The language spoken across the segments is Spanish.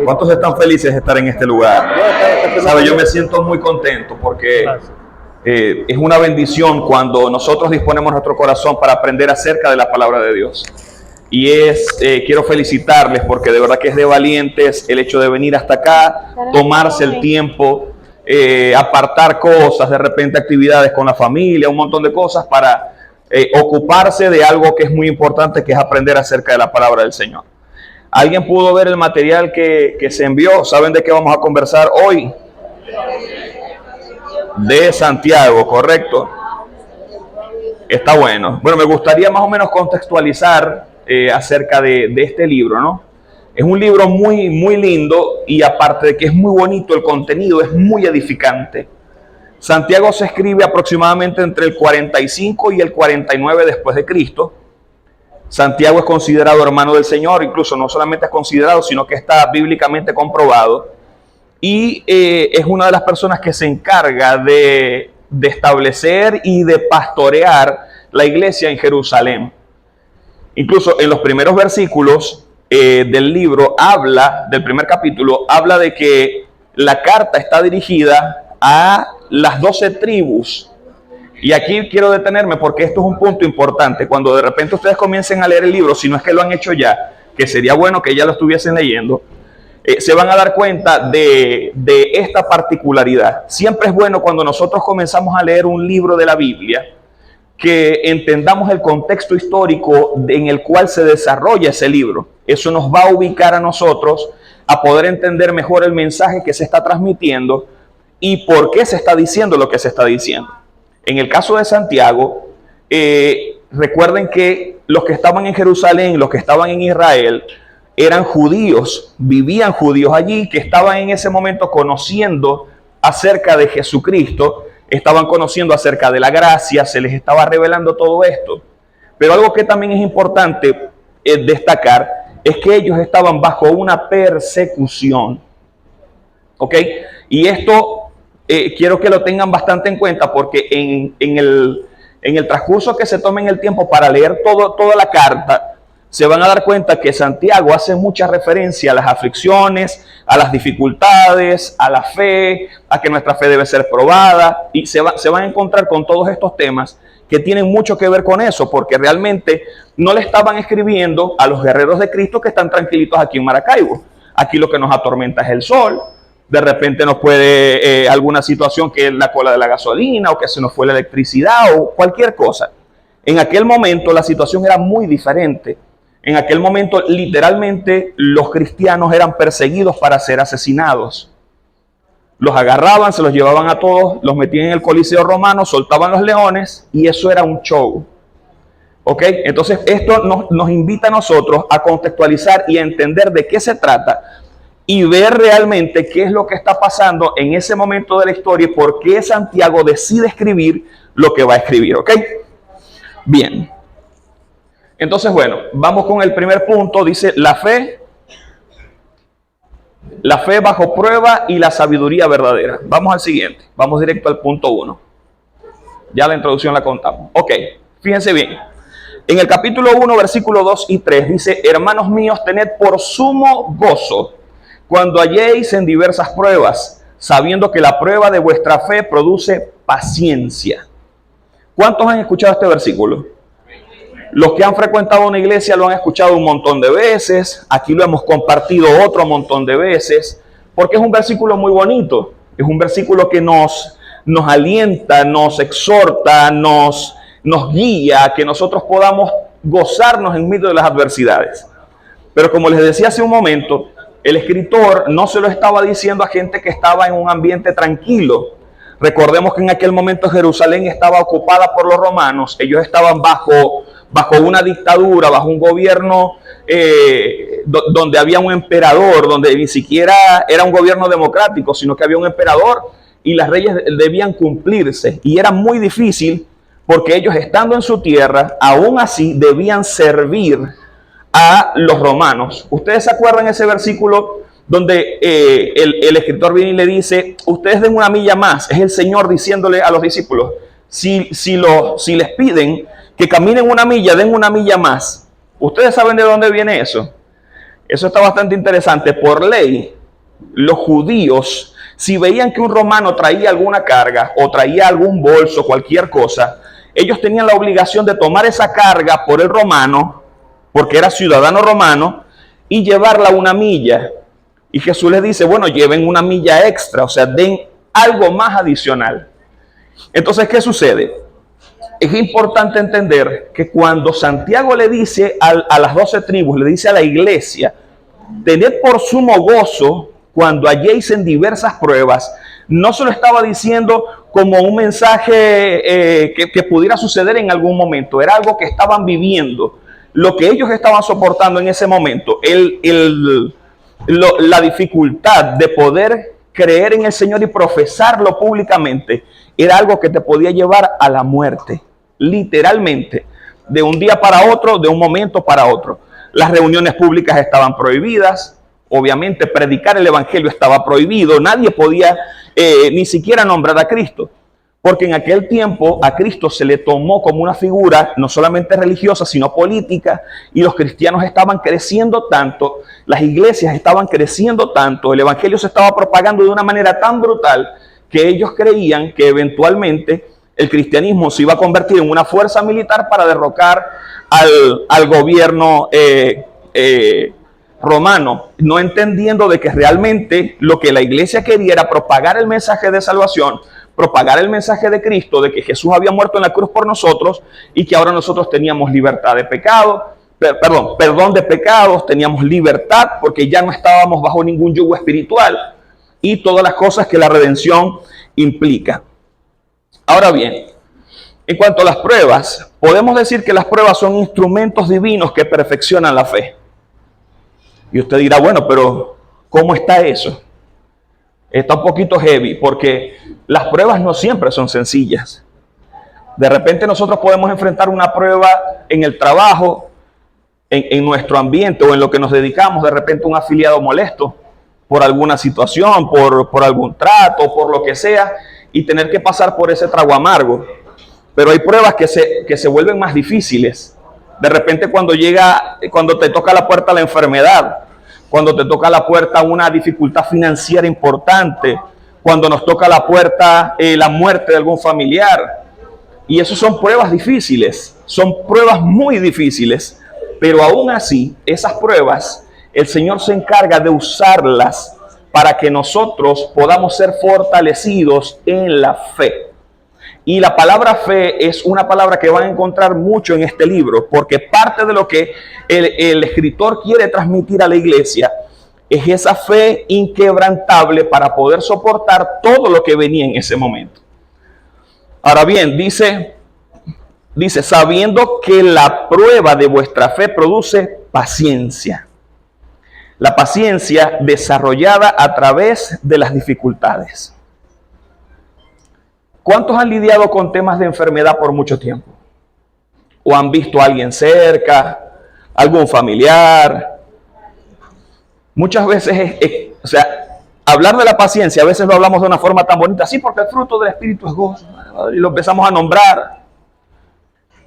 ¿Cuántos están felices de estar en este lugar? ¿Sabe? Yo me siento muy contento porque es una bendición cuando nosotros disponemos nuestro corazón para aprender acerca de la palabra de Dios. Y quiero felicitarles porque de verdad que es de valientes el hecho de venir hasta acá, tomarse el tiempo, apartar cosas, de repente actividades con la familia, un montón de cosas para ocuparse de algo que es muy importante, que es aprender acerca de la palabra del Señor. ¿Alguien pudo ver el material que se envió? ¿Saben de qué vamos a conversar hoy? De Santiago, ¿correcto? Está bueno. Bueno, me gustaría más o menos contextualizar acerca de este libro, ¿no? Es un libro muy, muy lindo y aparte de que es muy bonito, el contenido es muy edificante. Santiago se escribe aproximadamente entre el 45 y el 49 después de Cristo. Santiago es considerado hermano del Señor, incluso no solamente es considerado, sino que está bíblicamente comprobado. Y es una de las personas que se encarga de establecer y de pastorear la iglesia en Jerusalén. Incluso en los primeros versículos del libro del primer capítulo, habla de que la carta está dirigida a las 12 tribus. Y aquí quiero detenerme porque esto es un punto importante. Cuando de repente ustedes comiencen a leer el libro, si no es que lo han hecho ya, que sería bueno que ya lo estuviesen leyendo, se van a dar cuenta de esta particularidad. Siempre es bueno cuando nosotros comenzamos a leer un libro de la Biblia, que entendamos el contexto histórico en el cual se desarrolla ese libro. Eso nos va a ubicar a nosotros a poder entender mejor el mensaje que se está transmitiendo y por qué se está diciendo lo que se está diciendo. En el caso de Santiago, recuerden que los que estaban en Jerusalén, los que estaban en Israel, eran judíos, vivían judíos allí, que estaban en ese momento conociendo acerca de Jesucristo, estaban conociendo acerca de la gracia, se les estaba revelando todo esto. Pero algo que también es importante destacar es que ellos estaban bajo una persecución. ¿Ok? Y esto quiero que lo tengan bastante en cuenta porque en el transcurso que se tomen el tiempo para leer toda la carta, se van a dar cuenta que Santiago hace mucha referencia a las aflicciones, a las dificultades, a la fe, a que nuestra fe debe ser probada, y se van a encontrar con todos estos temas que tienen mucho que ver con eso, porque realmente no le estaban escribiendo a los guerreros de Cristo que están tranquilitos aquí en Maracaibo. Aquí lo que nos atormenta es el sol, de repente nos puede alguna situación que es la cola de la gasolina, o que se nos fue la electricidad, o cualquier cosa. En aquel momento la situación era muy diferente. En aquel momento, literalmente, los cristianos eran perseguidos para ser asesinados. Los agarraban, se los llevaban a todos, los metían en el Coliseo Romano, soltaban los leones y eso era un show. ¿Ok? Entonces, esto nos invita a nosotros a contextualizar y a entender de qué se trata y ver realmente qué es lo que está pasando en ese momento de la historia y por qué Santiago decide escribir lo que va a escribir. ¿Ok? Bien. Entonces, bueno, vamos con el primer punto. Dice la fe bajo prueba y la sabiduría verdadera. Vamos al siguiente. Vamos directo al punto 1. Ya la introducción la contamos. Ok, fíjense bien. En el capítulo 1, versículo 2 y 3 dice: hermanos míos, tened por sumo gozo cuando halléis en diversas pruebas, sabiendo que la prueba de vuestra fe produce paciencia. ¿Cuántos han escuchado este versículo? Los que han frecuentado una iglesia lo han escuchado un montón de veces. Aquí lo hemos compartido otro montón de veces. Porque es un versículo muy bonito. Es un versículo que nos alienta, nos exhorta, nos guía a que nosotros podamos gozarnos en medio de las adversidades. Pero como les decía hace un momento, el escritor no se lo estaba diciendo a gente que estaba en un ambiente tranquilo. Recordemos que en aquel momento Jerusalén estaba ocupada por los romanos. Ellos estaban bajo una dictadura, bajo un gobierno donde había un emperador, donde ni siquiera era un gobierno democrático, sino que había un emperador y las leyes debían cumplirse. Y era muy difícil porque ellos, estando en su tierra, aún así debían servir a los romanos. ¿Ustedes se acuerdan ese versículo donde el escritor viene y le dice: ustedes den una milla más? Es el Señor diciéndole a los discípulos: si les piden que caminen una milla, den una milla más. ¿Ustedes saben de dónde viene eso? Eso está bastante interesante. Por ley, los judíos, si veían que un romano traía alguna carga o traía algún bolso, cualquier cosa, ellos tenían la obligación de tomar esa carga por el romano, porque era ciudadano romano, y llevarla una milla. Y Jesús les dice, bueno, lleven una milla extra, o sea, den algo más adicional. Entonces, ¿qué sucede? Es importante entender que cuando Santiago le dice a las 12 tribus, le dice a la iglesia, tened por sumo gozo cuando halléis en diversas pruebas, no se lo estaba diciendo como un mensaje que pudiera suceder en algún momento, era algo que estaban viviendo, lo que ellos estaban soportando en ese momento, la dificultad de poder creer en el Señor y profesarlo públicamente, era algo que te podía llevar a la muerte, literalmente, de un día para otro, de un momento para otro. Las reuniones públicas estaban prohibidas, obviamente predicar el evangelio estaba prohibido, nadie podía ni siquiera nombrar a Cristo, porque en aquel tiempo a Cristo se le tomó como una figura no solamente religiosa, sino política, y los cristianos estaban creciendo tanto, las iglesias estaban creciendo tanto, el evangelio se estaba propagando de una manera tan brutal que ellos creían que eventualmente el cristianismo se iba a convertir en una fuerza militar para derrocar al gobierno romano, no entendiendo de que realmente lo que la iglesia quería era propagar el mensaje de salvación, propagar el mensaje de Cristo, de que Jesús había muerto en la cruz por nosotros y que ahora nosotros teníamos libertad de pecado, perdón de pecados, teníamos libertad porque ya no estábamos bajo ningún yugo espiritual y todas las cosas que la redención implica. Ahora bien, en cuanto a las pruebas, podemos decir que las pruebas son instrumentos divinos que perfeccionan la fe. Y usted dirá, bueno, pero ¿cómo está eso? Está un poquito heavy porque las pruebas no siempre son sencillas. De repente nosotros podemos enfrentar una prueba en el trabajo, en nuestro ambiente o en lo que nos dedicamos, de repente un afiliado molesto por alguna situación, por algún trato, por lo que sea, y tener que pasar por ese trago amargo. Pero hay pruebas que se vuelven más difíciles. De repente cuando te toca la puerta la enfermedad, cuando te toca la puerta una dificultad financiera importante, cuando nos toca la puerta la muerte de algún familiar. Y eso son pruebas difíciles, son pruebas muy difíciles, pero aún así, esas pruebas, el Señor se encarga de usarlas para que nosotros podamos ser fortalecidos en la fe. Y la palabra fe es una palabra que van a encontrar mucho en este libro, porque parte de lo que el escritor quiere transmitir a la iglesia es esa fe inquebrantable para poder soportar todo lo que venía en ese momento. Ahora bien, dice, sabiendo que la prueba de vuestra fe produce paciencia. La paciencia desarrollada a través de las dificultades. ¿Cuántos han lidiado con temas de enfermedad por mucho tiempo? ¿O han visto a alguien cerca, algún familiar? Muchas veces, hablar de la paciencia, a veces lo hablamos de una forma tan bonita, sí, porque el fruto del Espíritu es gozo, y lo empezamos a nombrar,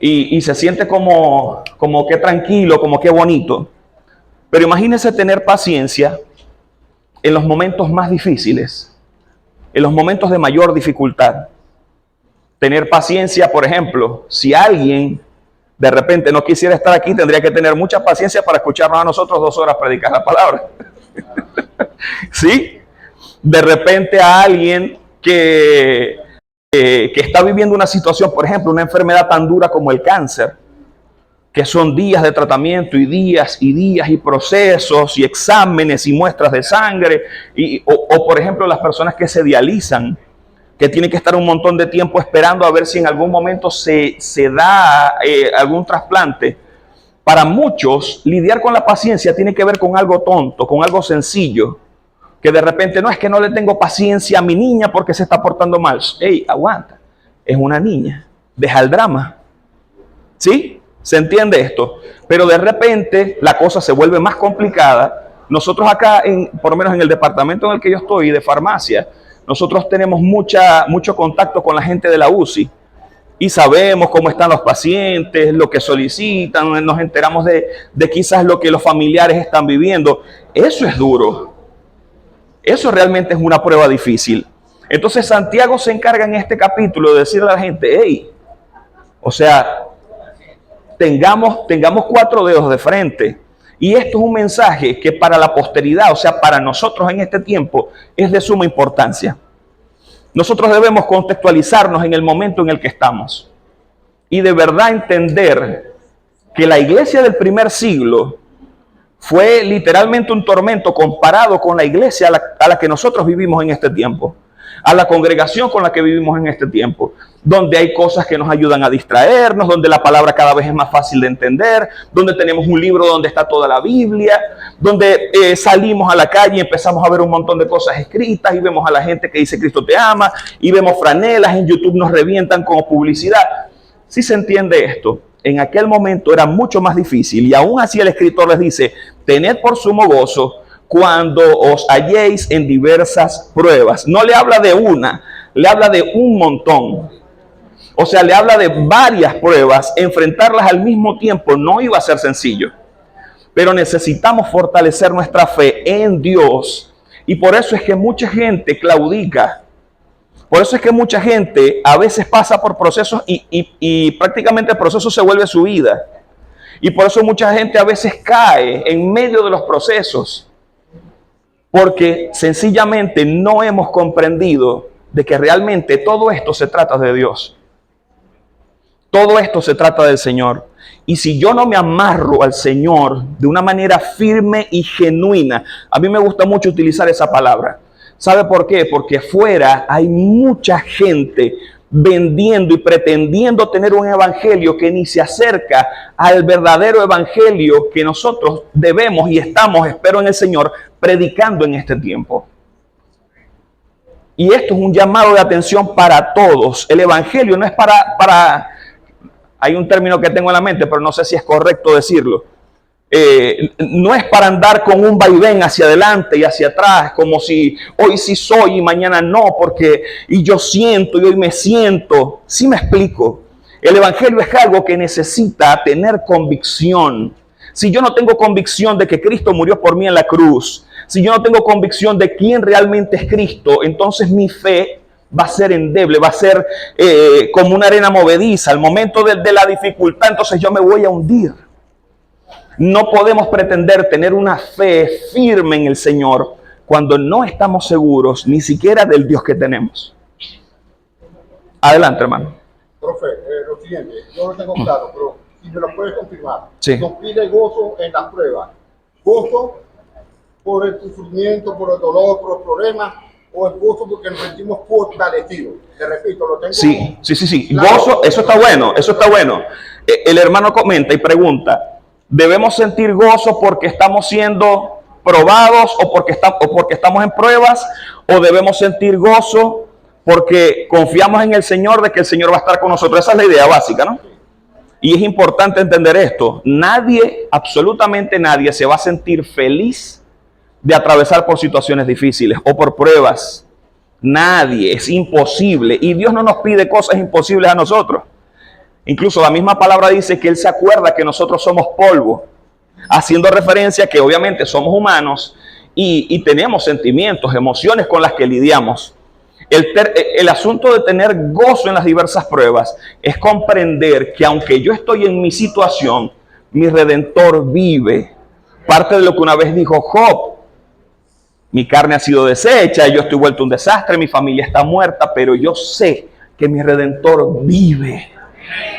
y se siente como que tranquilo, como que bonito. Pero imagínense tener paciencia en los momentos más difíciles, en los momentos de mayor dificultad. Tener paciencia, por ejemplo, si alguien de repente no quisiera estar aquí, tendría que tener mucha paciencia para escucharnos a nosotros 2 horas predicar la palabra. ¿Sí? De repente a alguien que está viviendo una situación, por ejemplo, una enfermedad tan dura como el cáncer, que son días de tratamiento y días y procesos y exámenes y muestras de sangre, o por ejemplo las personas que se dializan, que tienen que estar un montón de tiempo esperando a ver si en algún momento se da algún trasplante. Para muchos, lidiar con la paciencia tiene que ver con algo tonto, con algo sencillo, que de repente no es que no le tengo paciencia a mi niña porque se está portando mal. ¡Ey, aguanta! Es una niña, deja el drama. ¿Sí? ¿Se entiende esto? Pero de repente la cosa se vuelve más complicada. Nosotros acá, por lo menos en el departamento en el que yo estoy, de farmacia, nosotros tenemos mucho contacto con la gente de la UCI. y sabemos cómo están los pacientes, lo que solicitan, nos enteramos de quizás lo que los familiares están viviendo. Eso es duro. Eso realmente es una prueba difícil. Entonces Santiago se encarga en este capítulo de decirle a la gente, hey, o sea, tengamos 4 dedos de frente. Y esto es un mensaje que para la posteridad, o sea, para nosotros en este tiempo, es de suma importancia. Nosotros debemos contextualizarnos en el momento en el que estamos y de verdad entender que la iglesia del primer siglo fue literalmente un tormento comparado con la iglesia a la que nosotros vivimos en este tiempo, a la congregación con la que vivimos en este tiempo, donde hay cosas que nos ayudan a distraernos, donde la palabra cada vez es más fácil de entender, donde tenemos un libro donde está toda la Biblia, donde salimos a la calle y empezamos a ver un montón de cosas escritas y vemos a la gente que dice Cristo te ama y vemos franelas, en YouTube nos revientan como publicidad. Si se entiende esto, en aquel momento era mucho más difícil y aún así el escritor les dice, tened por sumo gozo cuando os halléis en diversas pruebas. No le habla de una, le habla de un montón. O sea, le habla de varias pruebas. Enfrentarlas al mismo tiempo no iba a ser sencillo. Pero necesitamos fortalecer nuestra fe en Dios. Y por eso es que mucha gente claudica. Por eso es que mucha gente a veces pasa por procesos y prácticamente el proceso se vuelve su vida. Y por eso mucha gente a veces cae en medio de los procesos. Porque sencillamente no hemos comprendido de que realmente todo esto se trata de Dios. Todo esto se trata del Señor. Y si yo no me amarro al Señor de una manera firme y genuina, a mí me gusta mucho utilizar esa palabra. ¿Sabe por qué? Porque afuera hay mucha gente vendiendo y pretendiendo tener un evangelio que ni se acerca al verdadero evangelio que nosotros debemos y estamos, espero en el Señor, predicando en este tiempo. Y esto es un llamado de atención para todos. El evangelio no es para hay un término que tengo en la mente, pero no sé si es correcto decirlo. No es para andar con un vaivén hacia adelante y hacia atrás, como si hoy sí soy y mañana no, porque y yo siento y hoy me siento. ¿Sí me explico? El evangelio es algo que necesita tener convicción. Si yo no tengo convicción de que Cristo murió por mí en la cruz, si yo no tengo convicción de quién realmente es Cristo, entonces mi fe va a ser endeble, va a ser como una arena movediza. Al momento de la dificultad, entonces yo me voy a hundir. No podemos pretender tener una fe firme en el Señor cuando no estamos seguros ni siquiera del Dios que tenemos. Adelante, hermano. Profe, lo siguiente, yo lo tengo claro, pero si me lo puedes confirmar. Sí. Nos pide gozo en las pruebas. Gozo por el sufrimiento, por el dolor, por los problemas, o el gozo porque nos sentimos fortalecidos. Te repito, lo tengo. Sí. Claro. Gozo, eso está bueno, eso está bueno. El hermano comenta y pregunta, ¿debemos sentir gozo porque estamos siendo probados o porque estamos en pruebas? ¿O debemos sentir gozo porque confiamos en el Señor de que el Señor va a estar con nosotros? Esa es la idea básica, ¿no? Y es importante entender esto. Nadie, absolutamente nadie, se va a sentir feliz de atravesar por situaciones difíciles o por pruebas. Nadie, es imposible. Y Dios no nos pide cosas imposibles a nosotros. Incluso la misma palabra dice que Él se acuerda que nosotros somos polvo, haciendo referencia a que obviamente somos humanos y tenemos sentimientos, emociones con las que lidiamos. El asunto de tener gozo en las diversas pruebas es comprender que aunque yo estoy en mi situación, mi Redentor vive. Parte de lo que una vez dijo Job: mi carne ha sido deshecha, yo estoy vuelto un desastre, mi familia está muerta, pero yo sé que mi Redentor vive.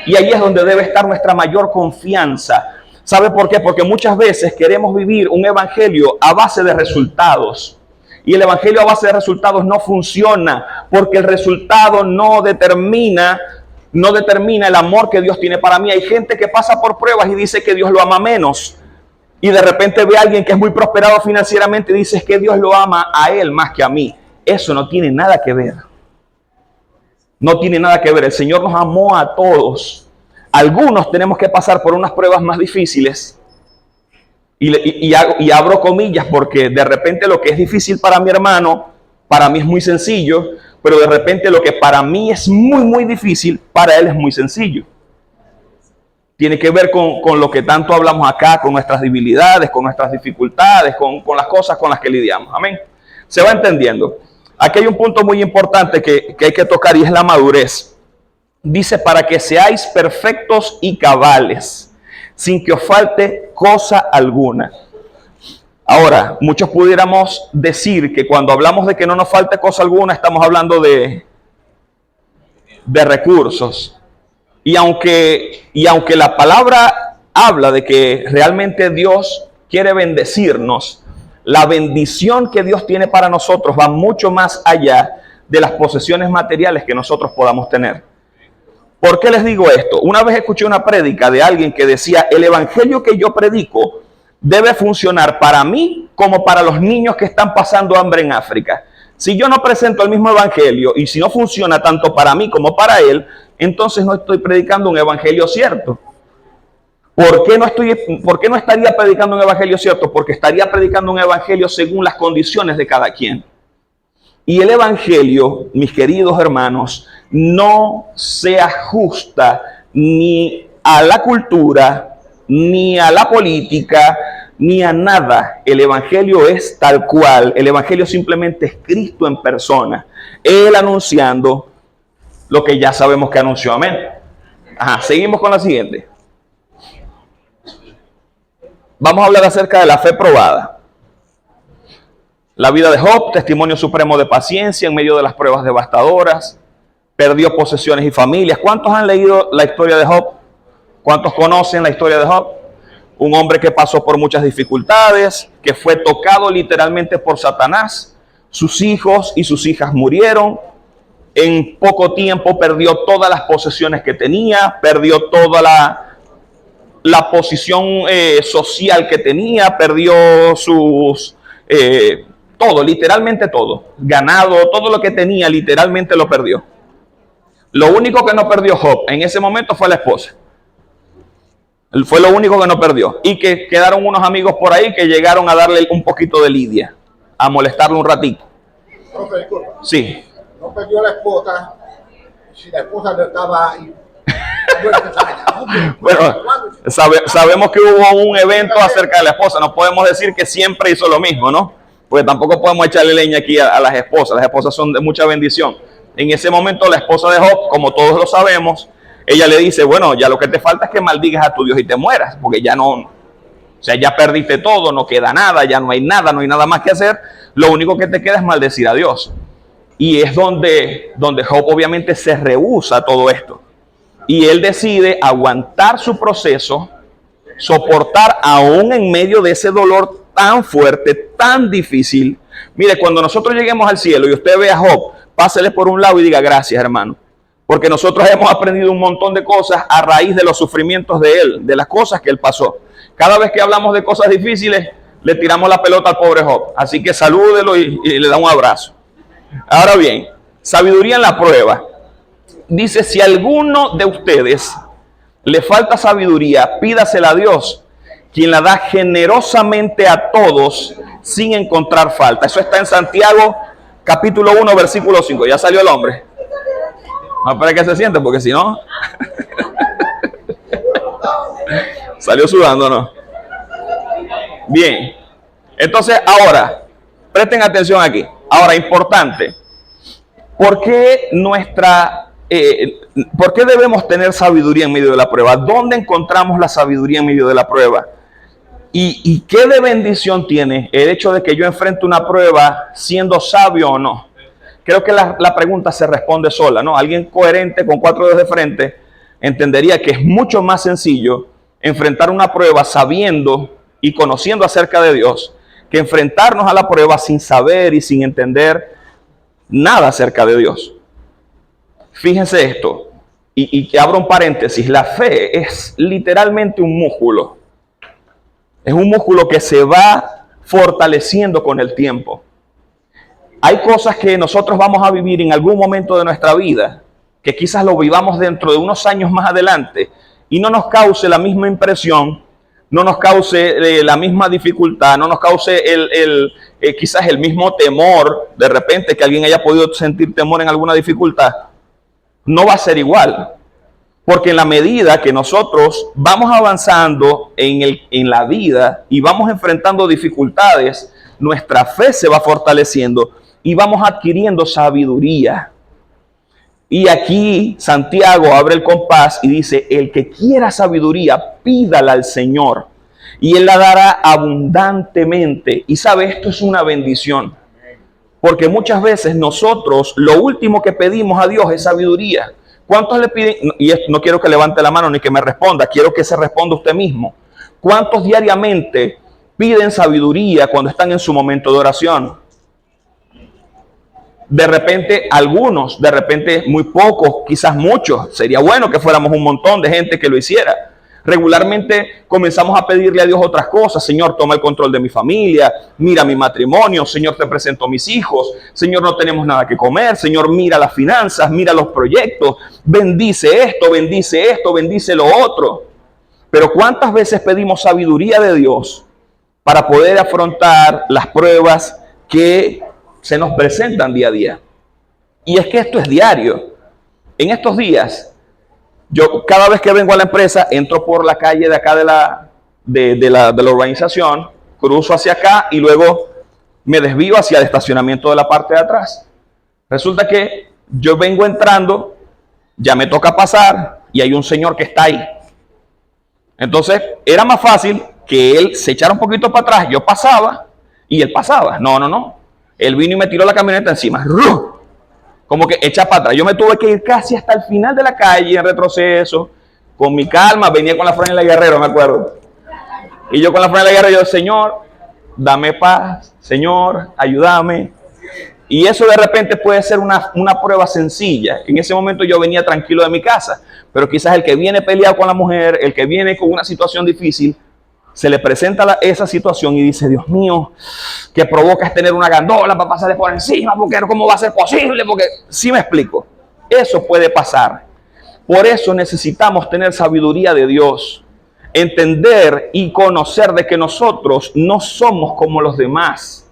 Y ahí es donde debe estar nuestra mayor confianza. ¿Sabe por qué? Porque muchas veces queremos vivir un evangelio a base de resultados. Y el evangelio a base de resultados no funciona, porque el resultado no determina el amor que Dios tiene para mí. Hay gente que pasa por pruebas y dice que Dios lo ama menos. Y de repente ve a alguien que es muy prosperado financieramente y dice que Dios lo ama a él más que a mí. Eso no tiene nada que ver. No tiene nada que ver. El Señor nos amó a todos. Algunos tenemos que pasar por unas pruebas más difíciles. Y abro comillas porque de repente lo que es difícil para mi hermano, para mí es muy sencillo. pero de repente lo que para mí es muy difícil, para él es muy sencillo. Tiene que ver con lo que tanto hablamos acá, con nuestras debilidades, con nuestras dificultades, con las cosas con las que lidiamos. Amén. Se va entendiendo. Aquí hay un punto muy importante que hay que tocar y es la madurez. Dice, para que seáis perfectos y cabales, sin que os falte cosa alguna. Ahora, muchos pudiéramos decir que cuando hablamos de que no nos falte cosa alguna, estamos hablando de recursos. Y aunque la palabra habla de que realmente Dios quiere bendecirnos, la bendición que Dios tiene para nosotros va mucho más allá de las posesiones materiales que nosotros podamos tener. ¿Por qué les digo esto? Una vez escuché una prédica de alguien que decía, el evangelio que yo predico debe funcionar para mí como para los niños que están pasando hambre en África. Si yo no presento el mismo evangelio y si no funciona tanto para mí como para él, entonces no estoy predicando un evangelio cierto. ¿Por qué no estaría predicando un evangelio cierto? Porque estaría predicando un evangelio según las condiciones de cada quien. Y el evangelio, mis queridos hermanos, no se ajusta ni a la cultura, ni a la política, ni a nada. El evangelio es tal cual. El evangelio simplemente es Cristo en persona. Él anunciando lo que ya sabemos que anunció. Amén. Ajá, seguimos con la siguiente. Vamos a hablar acerca de la fe probada. La vida de Job, testimonio supremo de paciencia en medio de las pruebas devastadoras. Perdió posesiones y familias. ¿Cuántos han leído la historia de Job? ¿Cuántos conocen la historia de Job? Un hombre que pasó por muchas dificultades, que fue tocado literalmente por Satanás. Sus hijos y sus hijas murieron. En poco tiempo perdió todas las posesiones que tenía, perdió toda la posición social que tenía, perdió sus... todo, literalmente todo. Ganado, todo lo que tenía, literalmente lo perdió. Lo único que no perdió Job en ese momento fue la esposa. Fue lo único que no perdió. Y que quedaron unos amigos por ahí que llegaron a darle un poquito de lidia, a molestarle un ratito. Profe, disculpa. Sí. No perdió la esposa, si la esposa no estaba ahí. Bueno, sabemos que hubo un evento acerca de la esposa. No podemos decir que siempre hizo lo mismo, ¿no? Porque tampoco podemos echarle leña aquí a las esposas. Las esposas son de mucha bendición. En ese momento la esposa de Job, como todos lo sabemos, ella le dice, bueno, ya lo que te falta es que maldigas a tu Dios y te mueras, porque ya no, o sea, ya perdiste todo, no queda nada, ya no hay nada más que hacer. Lo único que te queda es maldecir a Dios. Y es donde Job obviamente se rehúsa a todo esto. Y él decide aguantar su proceso, soportar aún en medio de ese dolor tan fuerte, tan difícil. Mire, cuando nosotros lleguemos al cielo y usted ve a Job, pásele por un lado y diga gracias, hermano. Porque nosotros hemos aprendido un montón de cosas a raíz de los sufrimientos de él, de las cosas que él pasó. Cada vez que hablamos de cosas difíciles, le tiramos la pelota al pobre Job. Así que salúdelo y le da un abrazo. Ahora bien, sabiduría en la prueba. Dice, si a alguno de ustedes le falta sabiduría, pídasela a Dios, quien la da generosamente a todos sin encontrar falta. Eso está en Santiago, capítulo 1, versículo 5. Ya salió el hombre. No espera que se siente, porque si no... Salió sudando, ¿no? Bien. Entonces, ahora, presten atención aquí. Ahora, importante. ¿Por qué debemos tener sabiduría en medio de la prueba? ¿Dónde encontramos la sabiduría en medio de la prueba? ¿Y qué de bendición tiene el hecho de que yo enfrente una prueba siendo sabio o no? Creo que la pregunta se responde sola, ¿no? Alguien coherente con 4 dedos de frente entendería que es mucho más sencillo enfrentar una prueba sabiendo y conociendo acerca de Dios que enfrentarnos a la prueba sin saber y sin entender nada acerca de Dios. Fíjense esto, y que abro un paréntesis, la fe es literalmente un músculo. Es un músculo que se va fortaleciendo con el tiempo. Hay cosas que nosotros vamos a vivir en algún momento de nuestra vida, que quizás lo vivamos dentro de unos años más adelante y no nos cause la misma impresión no nos cause la misma dificultad, no nos cause quizás el mismo temor, de repente que alguien haya podido sentir temor en alguna dificultad, no va a ser igual. Porque en la medida que nosotros vamos avanzando en la vida y vamos enfrentando dificultades, nuestra fe se va fortaleciendo y vamos adquiriendo sabiduría. Y aquí Santiago abre el compás y dice, el que quiera sabiduría, pídala al Señor y Él la dará abundantemente. Y sabe, esto es una bendición. Porque muchas veces nosotros lo último que pedimos a Dios es sabiduría. ¿Cuántos le piden? Y no quiero que levante la mano ni que me responda, quiero que se responda usted mismo. ¿Cuántos diariamente piden sabiduría cuando están en su momento de oración? De repente algunos, de repente muy pocos, quizás muchos. Sería bueno que fuéramos un montón de gente que lo hiciera. Regularmente comenzamos a pedirle a Dios otras cosas. Señor, toma el control de mi familia. Mira mi matrimonio. Señor, te presento a mis hijos. Señor, no tenemos nada que comer. Señor, mira las finanzas, mira los proyectos. Bendice esto, bendice lo otro. Pero ¿cuántas veces pedimos sabiduría de Dios para poder afrontar las pruebas que se nos presentan día a día? Y es que esto es diario. En estos días, yo cada vez que vengo a la empresa, entro por la calle de acá de la urbanización, cruzo hacia acá y luego me desvío hacia el estacionamiento de la parte de atrás. Resulta que yo vengo entrando, ya me toca pasar y hay un señor que está ahí. Entonces, era más fácil que él se echara un poquito para atrás, yo pasaba y él pasaba. No. Él vino y me tiró la camioneta encima. ¡Ruh! Como que echa para atrás. Yo me tuve que ir casi hasta el final de la calle en retroceso, con mi calma. Venía con la franela de Guerrero, me acuerdo. Y yo con la franela de Guerrero, yo, Señor, dame paz. Señor, ayúdame. Y eso de repente puede ser una prueba sencilla. En ese momento yo venía tranquilo de mi casa. Pero quizás el que viene peleado con la mujer, el que viene con una situación difícil, se le presenta esa situación y dice, Dios mío, que provoca es tener una gandola para pasarle por encima, porque ¿cómo va a ser posible? Porque, sí me explico, eso puede pasar. Por eso necesitamos tener sabiduría de Dios, entender y conocer de que nosotros no somos como los demás.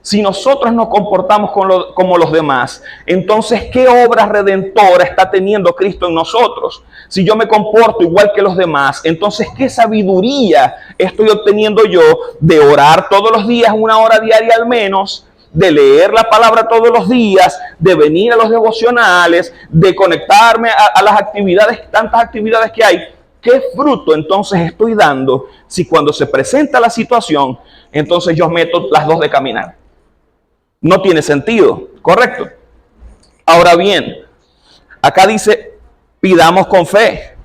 Si nosotros nos comportamos como los demás, entonces, ¿qué obra redentora está teniendo Cristo en nosotros? Si yo me comporto igual que los demás, entonces, ¿qué sabiduría estoy obteniendo yo de orar todos los días, 1 hora diaria al menos, de leer la palabra todos los días, de venir a los devocionales, de conectarme a las actividades, tantas actividades que hay? ¿Qué fruto entonces estoy dando si cuando se presenta la situación, entonces yo meto las dos de caminar? No tiene sentido, ¿correcto? Ahora bien, acá dice, pidamos con fe,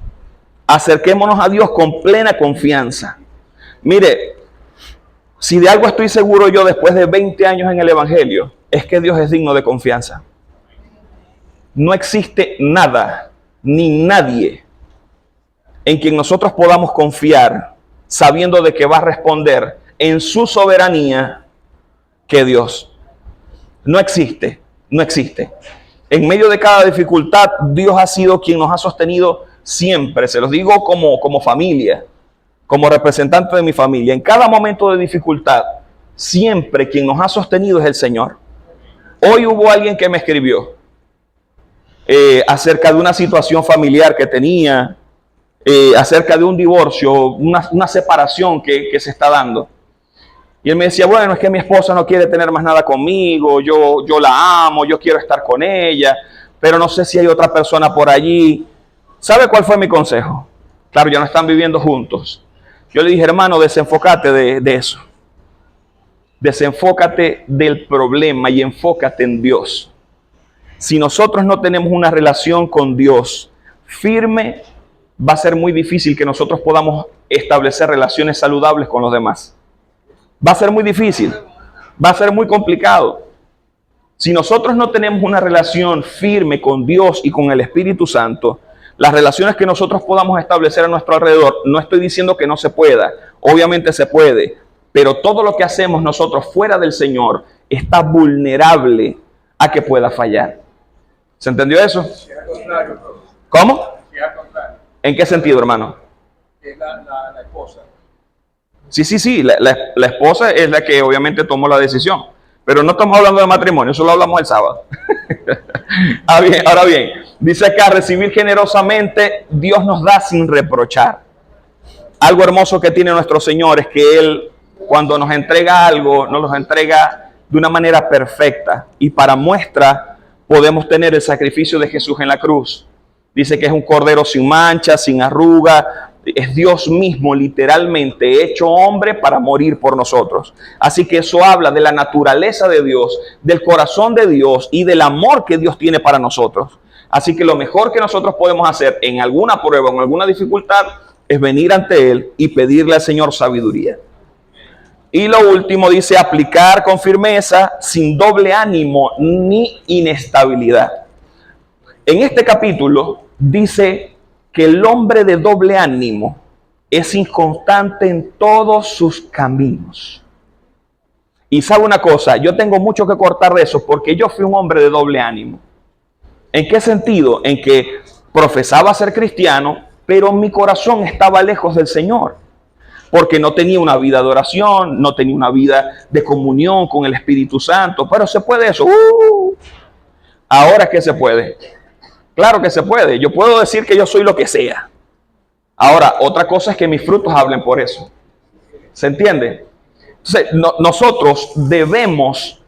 acerquémonos a Dios con plena confianza. Mire, si de algo estoy seguro yo después de 20 años en el Evangelio, es que Dios es digno de confianza. No existe nada, ni nadie en quien nosotros podamos confiar, sabiendo de que va a responder en su soberanía que Dios. No existe. En medio de cada dificultad, Dios ha sido quien nos ha sostenido siempre. Se los digo como familia, como representante de mi familia. En cada momento de dificultad, siempre quien nos ha sostenido es el Señor. Hoy hubo alguien que me escribió acerca de una situación familiar que tenía, acerca de un divorcio, una separación que se está dando. Y él me decía, bueno, es que mi esposa no quiere tener más nada conmigo, yo la amo, yo quiero estar con ella, pero no sé si hay otra persona por allí. ¿Sabe cuál fue mi consejo? Claro, ya no están viviendo juntos. Yo le dije, hermano, desenfócate de eso. Desenfócate del problema y enfócate en Dios. Si nosotros no tenemos una relación con Dios firme, va a ser muy difícil que nosotros podamos establecer relaciones saludables con los demás. Va a ser muy difícil, va a ser muy complicado. Si nosotros no tenemos una relación firme con Dios y con el Espíritu Santo, las relaciones que nosotros podamos establecer a nuestro alrededor, no estoy diciendo que no se pueda, obviamente se puede, pero todo lo que hacemos nosotros fuera del Señor está vulnerable a que pueda fallar. ¿Se entendió eso? ¿Cómo? ¿En qué sentido, hermano? La esposa Sí, la esposa es la que obviamente tomó la decisión. Pero no estamos hablando de matrimonio, solo hablamos el sábado. Ahora bien, dice acá, recibir generosamente, Dios nos da sin reprochar. Algo hermoso que tiene nuestro Señor es que Él, cuando nos entrega algo, nos lo entrega de una manera perfecta. Y para muestra, podemos tener el sacrificio de Jesús en la cruz. Dice que es un cordero sin mancha, sin arruga. Es Dios mismo literalmente hecho hombre para morir por nosotros. Así que eso habla de la naturaleza de Dios, del corazón de Dios y del amor que Dios tiene para nosotros. Así que lo mejor que nosotros podemos hacer en alguna prueba o en alguna dificultad es venir ante Él y pedirle al Señor sabiduría. Y lo último dice aplicar con firmeza, sin doble ánimo ni inestabilidad. En este capítulo dice que el hombre de doble ánimo es inconstante en todos sus caminos. Y sabe una cosa, yo tengo mucho que cortar de eso porque yo fui un hombre de doble ánimo. ¿En qué sentido? En que profesaba ser cristiano, pero mi corazón estaba lejos del Señor. Porque no tenía una vida de oración, no tenía una vida de comunión con el Espíritu Santo. Pero se puede eso. Ahora que se puede. Claro que se puede. Yo puedo decir que yo soy lo que sea. Ahora, otra cosa es que mis frutos hablen por eso. ¿Se entiende? Entonces, nosotros debemos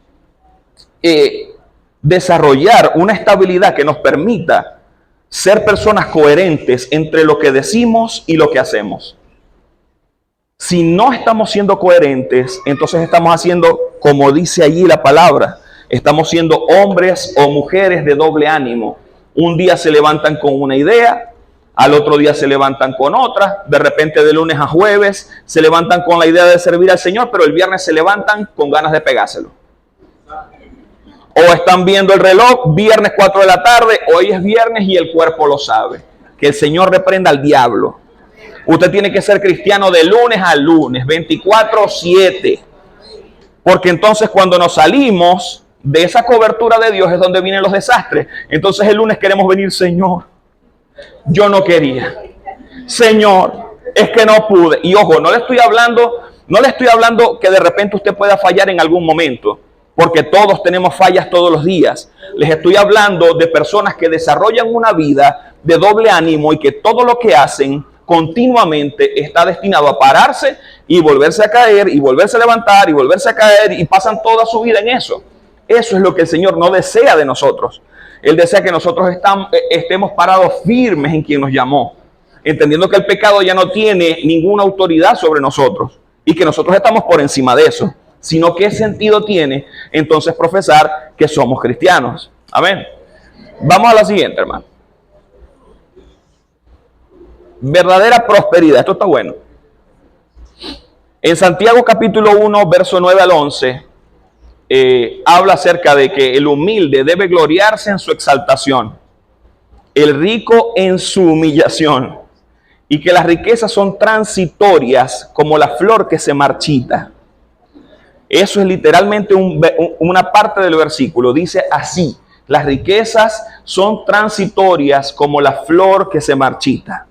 desarrollar una estabilidad que nos permita ser personas coherentes entre lo que decimos y lo que hacemos. Si no estamos siendo coherentes, entonces estamos haciendo, como dice allí la palabra, estamos siendo hombres o mujeres de doble ánimo. Un día se levantan con una idea, al otro día se levantan con otra, de repente de lunes a jueves se levantan con la idea de servir al Señor, pero el viernes se levantan con ganas de pegárselo. O están viendo el reloj, viernes 4 de la tarde, hoy es viernes y el cuerpo lo sabe. Que el Señor reprenda al diablo. Usted tiene que ser cristiano de lunes a lunes, 24/7. Porque entonces cuando nos salimos de esa cobertura de Dios es donde vienen los desastres. Entonces el lunes queremos venir, Señor, yo no quería. Señor, es que no pude. Y ojo, no le estoy hablando que de repente usted pueda fallar en algún momento, porque todos tenemos fallas todos los días. Les estoy hablando de personas que desarrollan una vida de doble ánimo y que todo lo que hacen continuamente está destinado a pararse y volverse a caer y volverse a levantar y volverse a caer y pasan toda su vida en eso. Eso es lo que el Señor no desea de nosotros. Él desea que nosotros estemos parados firmes en quien nos llamó, entendiendo que el pecado ya no tiene ninguna autoridad sobre nosotros y que nosotros estamos por encima de eso, sino qué sentido tiene entonces profesar que somos cristianos. Amén. Vamos a la siguiente, hermano. Verdadera prosperidad. Esto está bueno. En Santiago capítulo 1, verso 9 al 11, habla acerca de que el humilde debe gloriarse en su exaltación, el rico en su humillación, y que las riquezas son transitorias como la flor que se marchita. Eso es literalmente una parte del versículo. Dice así: las riquezas son transitorias como la flor que se marchita.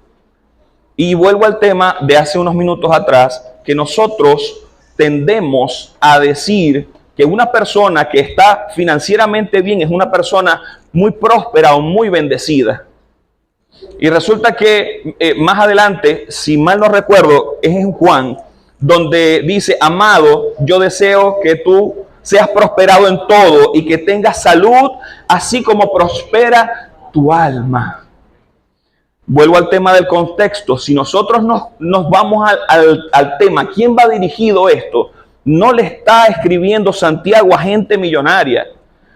Y vuelvo al tema de hace unos minutos atrás, que nosotros tendemos a decir que una persona que está financieramente bien es una persona muy próspera o muy bendecida. Y resulta que más adelante, si mal no recuerdo, es en Juan, donde dice: amado, yo deseo que tú seas prosperado en todo y que tengas salud, así como prospera tu alma. Vuelvo al tema del contexto. Si nosotros nos vamos al tema, ¿quién va dirigido esto? No le está escribiendo Santiago a gente millonaria.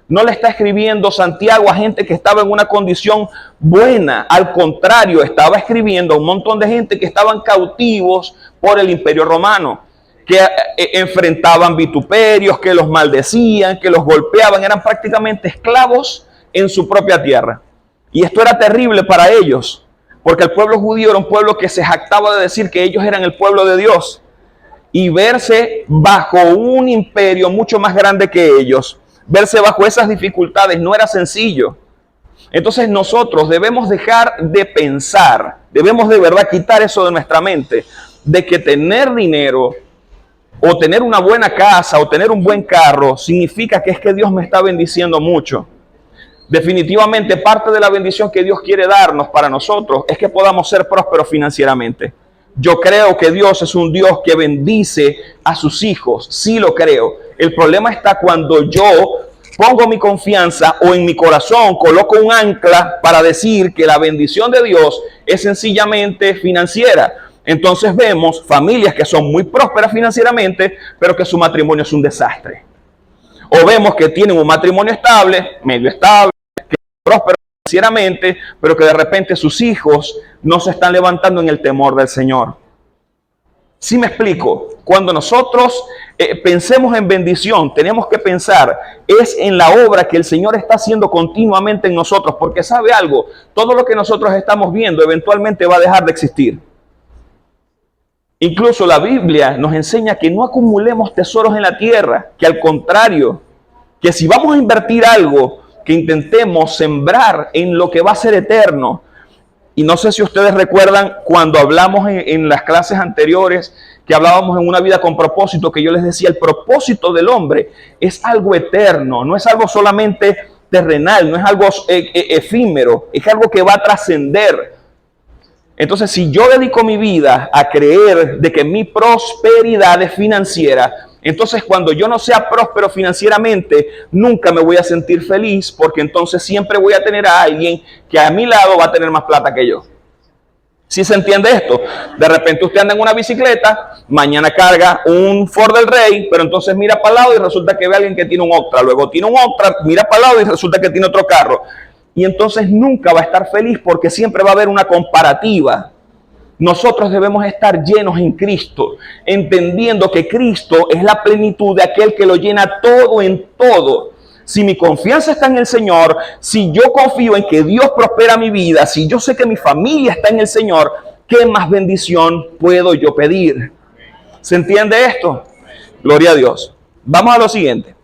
No le está escribiendo Santiago a gente que estaba en una condición buena. Al contrario, estaba escribiendo a un montón de gente que estaban cautivos por el Imperio Romano, que enfrentaban vituperios, que los maldecían, que los golpeaban. Eran prácticamente esclavos en su propia tierra. Y esto era terrible para ellos, porque el pueblo judío era un pueblo que se jactaba de decir que ellos eran el pueblo de Dios. Y verse bajo un imperio mucho más grande que ellos, verse bajo esas dificultades, no era sencillo. Entonces nosotros debemos dejar de pensar, debemos de verdad quitar eso de nuestra mente, de que tener dinero o tener una buena casa, o tener un buen carro, significa que es que Dios me está bendiciendo mucho. Definitivamente parte de la bendición que Dios quiere darnos para nosotros es que podamos ser prósperos financieramente. Yo creo que Dios es un Dios que bendice a sus hijos, sí lo creo. El problema está cuando yo pongo mi confianza o en mi corazón coloco un ancla para decir que la bendición de Dios es sencillamente financiera. Entonces vemos familias que son muy prósperas financieramente, pero que su matrimonio es un desastre. O vemos que tienen un matrimonio estable, medio estable, próspero financieramente, pero que de repente sus hijos no se están levantando en el temor del Señor. ¿Sí me explico? Cuando nosotros pensemos en bendición, tenemos que pensar es en la obra que el Señor está haciendo continuamente en nosotros, porque sabe algo, todo lo que nosotros estamos viendo eventualmente va a dejar de existir. Incluso la Biblia nos enseña que no acumulemos tesoros en la tierra, que al contrario, que si vamos a invertir algo, que intentemos sembrar en lo que va a ser eterno. Y no sé si ustedes recuerdan cuando hablamos en las clases anteriores, que hablábamos en una vida con propósito, que yo les decía, el propósito del hombre es algo eterno, no es algo solamente terrenal, no es algo efímero, es algo que va a trascender. Entonces, si yo dedico mi vida a creer de que mi prosperidad es financiera, entonces cuando yo no sea próspero financieramente, nunca me voy a sentir feliz, porque entonces siempre voy a tener a alguien que a mi lado va a tener más plata que yo. ¿Sí se entiende esto? De repente usted anda en una bicicleta, mañana carga un Ford del Rey, pero entonces mira para el lado y resulta que ve a alguien que tiene un Octra. Luego tiene un Octra, mira para el lado y resulta que tiene otro carro. Y entonces nunca va a estar feliz porque siempre va a haber una comparativa. Nosotros debemos estar llenos en Cristo, entendiendo que Cristo es la plenitud de aquel que lo llena todo en todo. Si mi confianza está en el Señor, si yo confío en que Dios prospera mi vida, si yo sé que mi familia está en el Señor, ¿qué más bendición puedo yo pedir? ¿Se entiende esto? Gloria a Dios. Vamos a lo siguiente.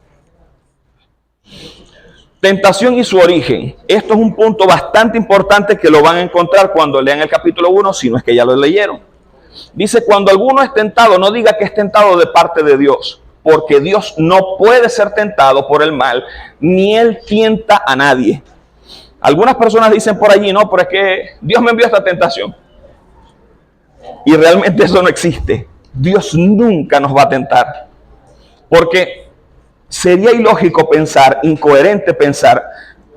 Tentación y su origen. Esto es un punto bastante importante que lo van a encontrar cuando lean el capítulo 1, si no es que ya lo leyeron. Dice, cuando alguno es tentado, no diga que es tentado de parte de Dios, porque Dios no puede ser tentado por el mal, ni Él tienta a nadie. Algunas personas dicen por allí, no, pero es que Dios me envió esta tentación. Y realmente eso no existe. Dios nunca nos va a tentar. Porque sería ilógico pensar, incoherente pensar,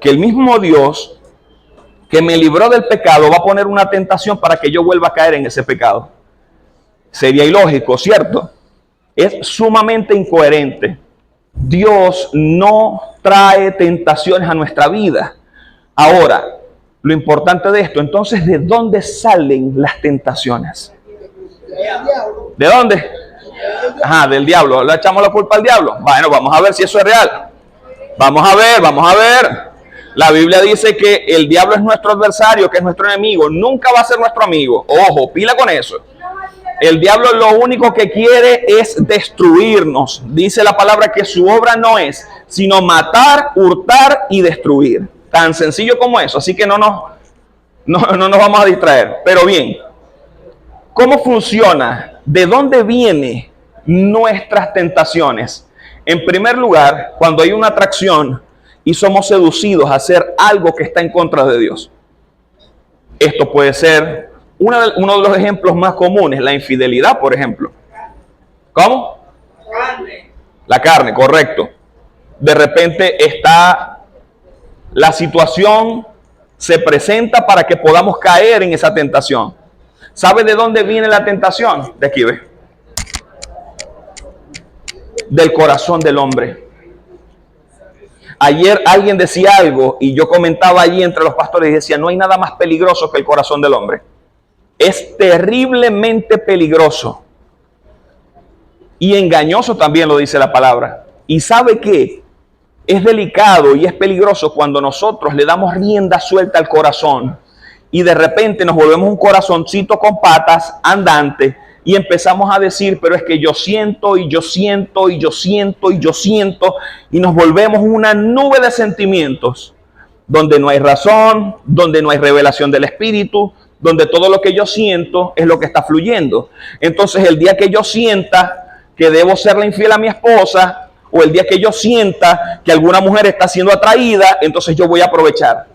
que el mismo Dios que me libró del pecado va a poner una tentación para que yo vuelva a caer en ese pecado. Sería ilógico, ¿cierto? Es sumamente incoherente. Dios no trae tentaciones a nuestra vida. Ahora, lo importante de esto, entonces, ¿de dónde salen las tentaciones? ¿De dónde? Ajá, del diablo. ¿Le echamos la culpa al diablo? Bueno, vamos a ver si eso es real. Vamos a ver. La Biblia dice que el diablo es nuestro adversario, que es nuestro enemigo. Nunca va a ser nuestro amigo. Ojo, pila con eso. El diablo lo único que quiere es destruirnos. Dice la palabra que su obra no es sino matar, hurtar y destruir. Tan sencillo como eso. Así que no nos vamos a distraer. Pero bien, ¿cómo funciona? ¿De dónde vienen nuestras tentaciones? En primer lugar, cuando hay una atracción y somos seducidos a hacer algo que está en contra de Dios. Esto puede ser uno de los ejemplos más comunes, la infidelidad, por ejemplo. ¿Cómo? La carne, correcto. De repente está la situación, se presenta para que podamos caer en esa tentación. ¿Sabe de dónde viene la tentación? De aquí, ve. Del corazón del hombre. Ayer alguien decía algo y yo comentaba allí entre los pastores y decía, no hay nada más peligroso que el corazón del hombre. Es terriblemente peligroso. Y engañoso también lo dice la palabra. ¿Y sabe qué? Es delicado y es peligroso cuando nosotros le damos rienda suelta al corazón y de repente nos volvemos un corazoncito con patas andante y empezamos a decir, pero es que yo siento y yo siento y yo siento y yo siento y nos volvemos una nube de sentimientos donde no hay razón, donde no hay revelación del Espíritu, donde todo lo que yo siento es lo que está fluyendo. Entonces el día que yo sienta que debo serle infiel a mi esposa, o el día que yo sienta que alguna mujer está siendo atraída, entonces yo voy a aprovechar.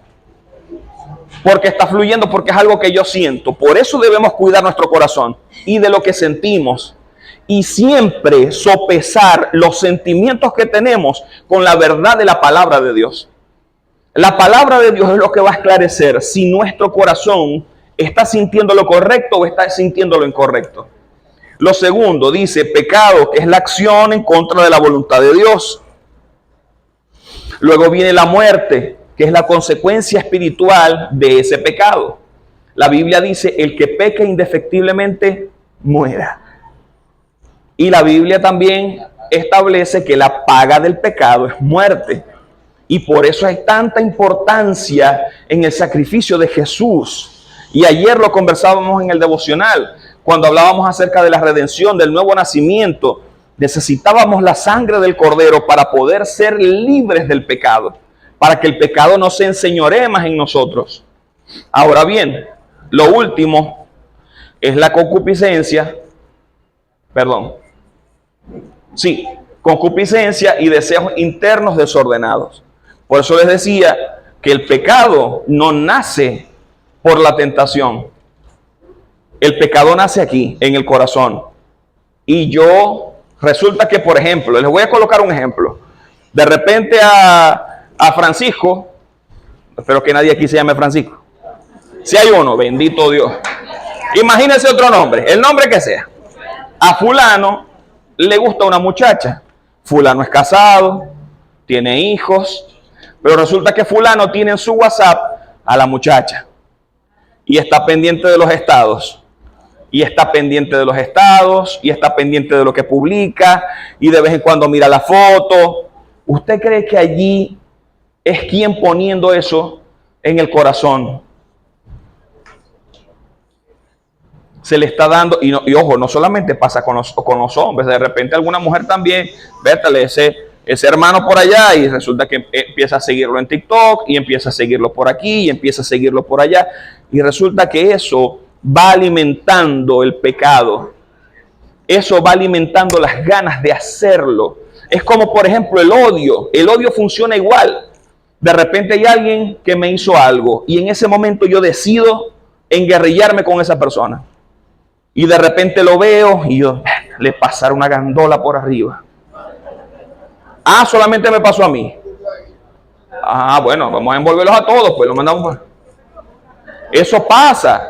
Porque está fluyendo, porque es algo que yo siento. Por eso debemos cuidar nuestro corazón y de lo que sentimos. Y siempre sopesar los sentimientos que tenemos con la verdad de la palabra de Dios. La palabra de Dios es lo que va a esclarecer si nuestro corazón está sintiendo lo correcto o está sintiendo lo incorrecto. Lo segundo, dice pecado, que es la acción en contra de la voluntad de Dios. Luego viene la muerte, que es la consecuencia espiritual de ese pecado. La Biblia dice, el que peque indefectiblemente muera. Y la Biblia también establece que la paga del pecado es muerte. Y por eso hay tanta importancia en el sacrificio de Jesús. Y ayer lo conversábamos en el devocional, cuando hablábamos acerca de la redención, del nuevo nacimiento. Necesitábamos la sangre del Cordero para poder ser libres del pecado, para que el pecado no se enseñoree más en nosotros. Ahora bien, lo último es la concupiscencia, concupiscencia y deseos internos desordenados. Por eso les decía que el pecado no nace por la tentación. El pecado nace aquí, en el corazón. Y resulta que, por ejemplo, les voy a colocar un ejemplo. De repente a Francisco, espero que nadie aquí se llame Francisco. Si hay uno, bendito Dios. Imagínense otro nombre, el nombre que sea. A fulano le gusta una muchacha. Fulano es casado, tiene hijos, pero resulta que fulano tiene en su WhatsApp a la muchacha. Y está pendiente de los estados. Y está pendiente de los estados, y está pendiente de lo que publica, y de vez en cuando mira la foto. ¿Usted cree que allí es quien poniendo eso en el corazón? Se le está dando, y ojo, no solamente pasa con los hombres, de repente alguna mujer también, vétale ese hermano por allá, y resulta que empieza a seguirlo en TikTok, y empieza a seguirlo por aquí, y empieza a seguirlo por allá, y resulta que eso va alimentando el pecado. Eso va alimentando las ganas de hacerlo. Es como, por ejemplo, el odio. El odio funciona igual. De repente hay alguien que me hizo algo y en ese momento yo decido enguerrillarme con esa persona. Y de repente lo veo y yo le pasaré una gandola por arriba. Ah, solamente me pasó a mí. Ah, bueno, vamos a envolverlos a todos, pues lo mandamos. Eso pasa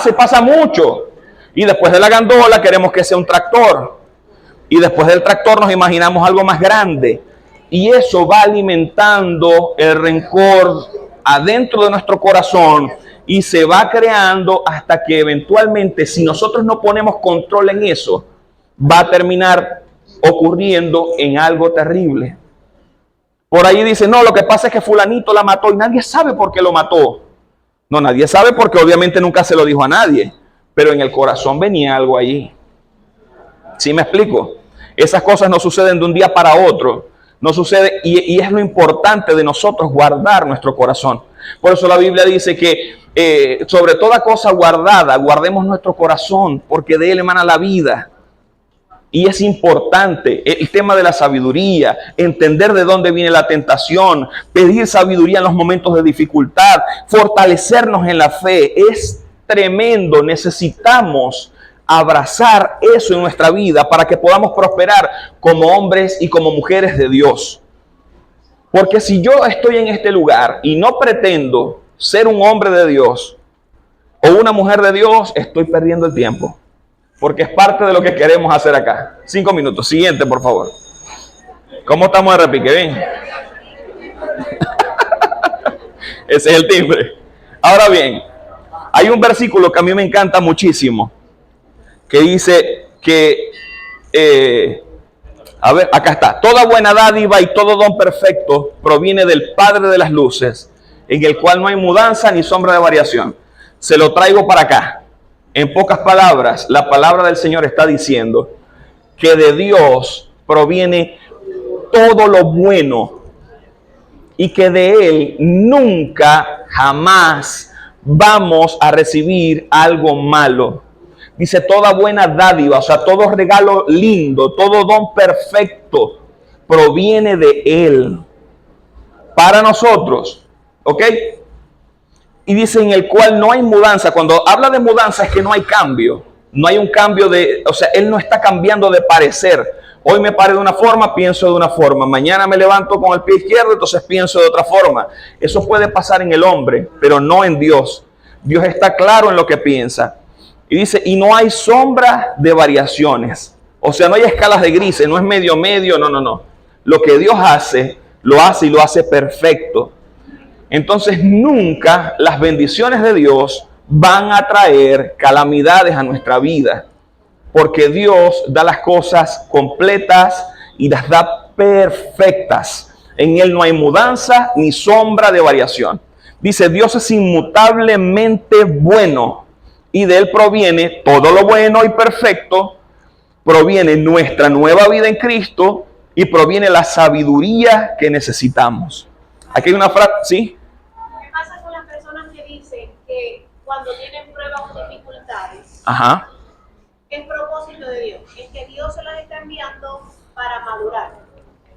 y pasa mucho. Y después de la gandola queremos que sea un tractor. Y después del tractor nos imaginamos algo más grande. Y eso va alimentando el rencor adentro de nuestro corazón. Y se va creando hasta que eventualmente, si nosotros no ponemos control en eso, va a terminar ocurriendo en algo terrible. Por ahí dice, no, lo que pasa es que fulanito la mató y nadie sabe por qué lo mató. No, nadie sabe porque obviamente nunca se lo dijo a nadie, pero en el corazón venía algo allí. ¿Sí me explico? Esas cosas no suceden de un día para otro. No sucede, y es lo importante de nosotros guardar nuestro corazón. Por eso la Biblia dice que sobre toda cosa guardada, guardemos nuestro corazón, porque de él emana la vida. Y es importante el tema de la sabiduría, entender de dónde viene la tentación, pedir sabiduría en los momentos de dificultad, fortalecernos en la fe. Es tremendo, necesitamos abrazar eso en nuestra vida para que podamos prosperar como hombres y como mujeres de Dios. Porque si yo estoy en este lugar y no pretendo ser un hombre de Dios o una mujer de Dios, estoy perdiendo el tiempo. Porque es parte de lo que queremos hacer acá. 5 minutos. Siguiente, por favor. ¿Cómo estamos de repique? ¿Bien? Ese es el timbre. Ahora bien, hay un versículo que a mí me encanta muchísimo, que dice que, acá está. Toda buena dádiva y todo don perfecto proviene del Padre de las luces, en el cual no hay mudanza ni sombra de variación. Se lo traigo para acá. En pocas palabras, la palabra del Señor está diciendo que de Dios proviene todo lo bueno y que de Él nunca, jamás vamos a recibir algo malo. Dice toda buena dádiva, o sea, todo regalo lindo, todo don perfecto proviene de Él para nosotros, ¿ok? Y dice en el cual no hay mudanza. Cuando habla de mudanza es que no hay cambio. No hay un cambio de, o sea, Él no está cambiando de parecer. Hoy me paré de una forma, pienso de una forma. Mañana me levanto con el pie izquierdo, entonces pienso de otra forma. Eso puede pasar en el hombre, pero no en Dios. Dios está claro en lo que piensa. Y dice, y no hay sombra de variaciones. O sea, no hay escalas de grises, no es medio, no. Lo que Dios hace, lo hace y lo hace perfecto. Entonces nunca las bendiciones de Dios van a traer calamidades a nuestra vida, porque Dios da las cosas completas y las da perfectas. En Él no hay mudanza ni sombra de variación. Dice, Dios es inmutablemente bueno y de Él proviene todo lo bueno y perfecto, proviene nuestra nueva vida en Cristo y proviene la sabiduría que necesitamos. Aquí hay una frase, ¿sí? Cuando tienen pruebas o dificultades, Ajá. ¿qué propósito de Dios? Es que Dios se las está enviando para madurar.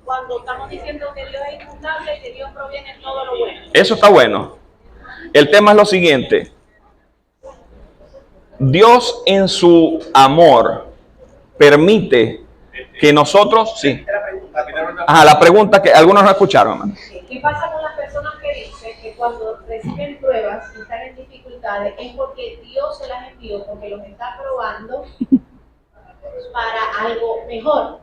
Cuando estamos diciendo que Dios es inmutable y que Dios proviene de todo lo bueno. Eso está bueno. El tema es lo siguiente. Dios en su amor permite que nosotros, sí. Ajá, la pregunta que algunos no escucharon, hermano. ¿Qué pasa con las personas que dicen que cuando reciben pruebas y están en dificultades es porque Dios se las envió, porque los está probando para algo mejor?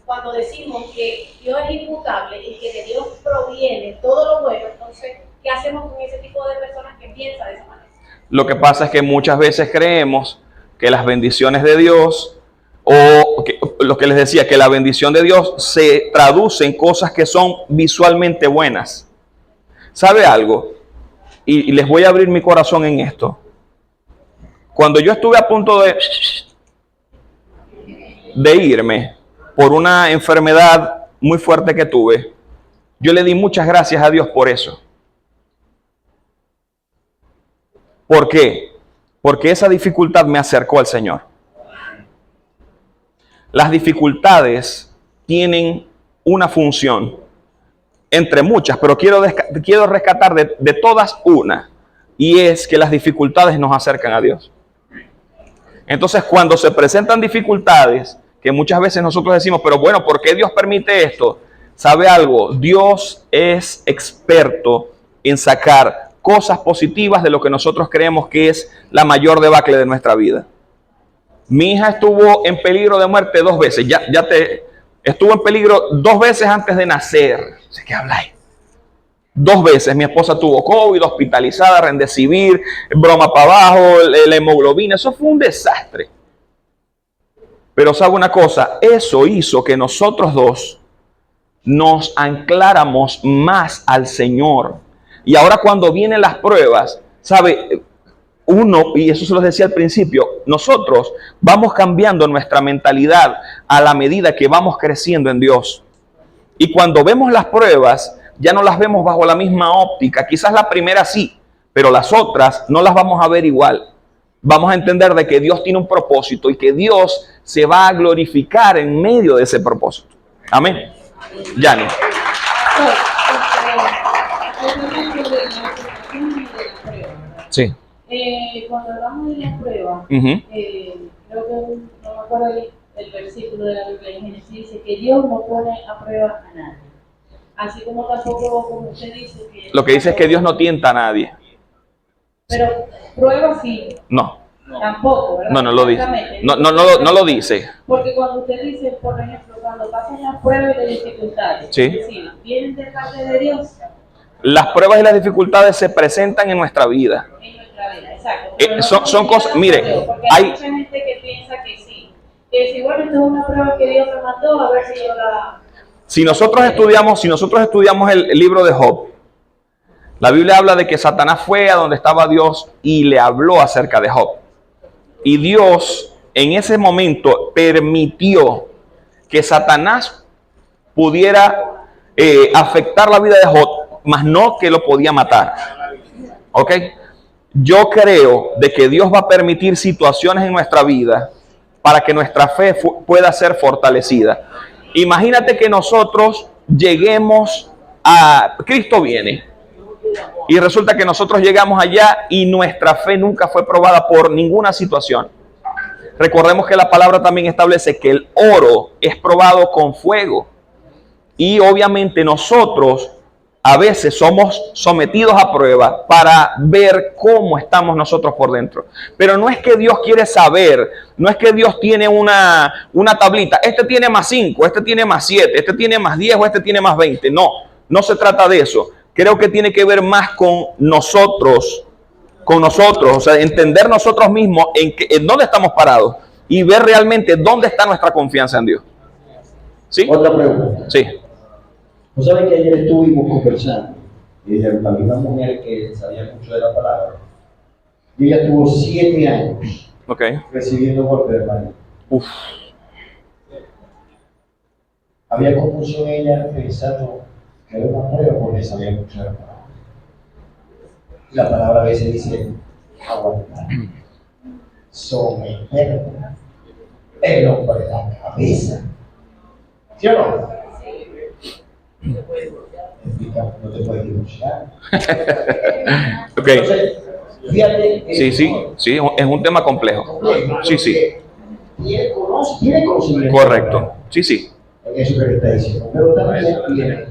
Cuando decimos que Dios es inmutable y que de Dios proviene todo lo bueno, entonces, ¿qué hacemos con ese tipo de personas que piensan de esa manera? Lo que pasa es que muchas veces creemos que las bendiciones de Dios, o que, lo que les decía, que la bendición de Dios se traduce en cosas que son visualmente buenas. ¿Sabe algo? Y les voy a abrir mi corazón en esto. Cuando yo estuve a punto de irme por una enfermedad muy fuerte que tuve, yo le di muchas gracias a Dios por eso. ¿Por qué? Porque esa dificultad me acercó al Señor. Las dificultades tienen una función, entre muchas, pero quiero rescatar de todas una, y es que las dificultades nos acercan a Dios. Entonces, cuando se presentan dificultades, que muchas veces nosotros decimos, pero bueno, ¿por qué Dios permite esto? ¿Sabe algo? Dios es experto en sacar cosas positivas de lo que nosotros creemos que es la mayor debacle de nuestra vida. Mi hija estuvo en peligro de muerte 2 veces. Estuvo en peligro 2 veces antes de nacer. ¿De qué habláis? 2 veces. Mi esposa tuvo COVID, hospitalizada, Remdesivir, broma para abajo, la hemoglobina. Eso fue un desastre. Pero sabe una cosa, eso hizo que nosotros dos nos ancláramos más al Señor. Y ahora cuando vienen las pruebas, sabe, uno, y eso se los decía al principio, nosotros vamos cambiando nuestra mentalidad a la medida que vamos creciendo en Dios. Y cuando vemos las pruebas, ya no las vemos bajo la misma óptica. Quizás la primera sí, pero las otras no las vamos a ver igual. Vamos a entender de que Dios tiene un propósito y que Dios se va a glorificar en medio de ese propósito. Amén. Yani. Sí. Cuando hablamos de la prueba, creo que no me acuerdo el versículo de la Biblia en Génesis, dice que Dios no pone a prueba a nadie. Así como tampoco, como usted dice, que lo que dice es que Dios no tienta a nadie. Pero prueba sí. No. Tampoco, ¿verdad? No lo dice. No lo dice. Porque cuando usted dice, por ejemplo, cuando pasan las pruebas y las dificultades, sí, es decir, vienen de parte de Dios. Las pruebas y las dificultades se presentan en nuestra vida. En nuestra vida, exacto. Son cosas, mire, hay mucha gente que piensa que sí. Que si bueno, esto es una prueba que Dios me mandó, a ver si yo la... Si nosotros estudiamos el libro de Job, la Biblia habla de que Satanás fue a donde estaba Dios y le habló acerca de Job. Y Dios en ese momento permitió que Satanás pudiera afectar la vida de Job, mas no que lo podía matar. ¿Ok? yo creo de que Dios va a permitir situaciones en nuestra vida para que nuestra fe pueda ser fortalecida. Imagínate que nosotros lleguemos a... Cristo viene. Y resulta que nosotros llegamos allá y nuestra fe nunca fue probada por ninguna situación. Recordemos que la palabra también establece que el oro es probado con fuego. Y obviamente nosotros a veces somos sometidos a prueba para ver cómo estamos nosotros por dentro. Pero no es que Dios quiere saber, no es que Dios tiene una tablita. Este tiene más 5, este tiene más 7, este tiene más 10 o este tiene más 20. No, no se trata de eso. Creo que tiene que ver más con nosotros, o sea, entender nosotros mismos en dónde estamos parados y ver realmente dónde está nuestra confianza en Dios. ¿Sí? Otra pregunta. Sí. ¿No sabes que ayer estuvimos conversando? Y había una mujer que sabía mucho de la palabra. Y ella tuvo 7 años recibiendo golpes de marido. Uf. Había confusión en ella pensando que era una prueba porque sabía mucho de la palabra. La palabra a veces dice aguantar, someter, pero por la cabeza. ¿Sí o no? No te puedes divorciar. Okay. Entonces, fíjate. Sí, es un tema complejo. Sí. Tiene conocimiento. Correcto. Sí. Eso que le está diciendo. Pero también tiene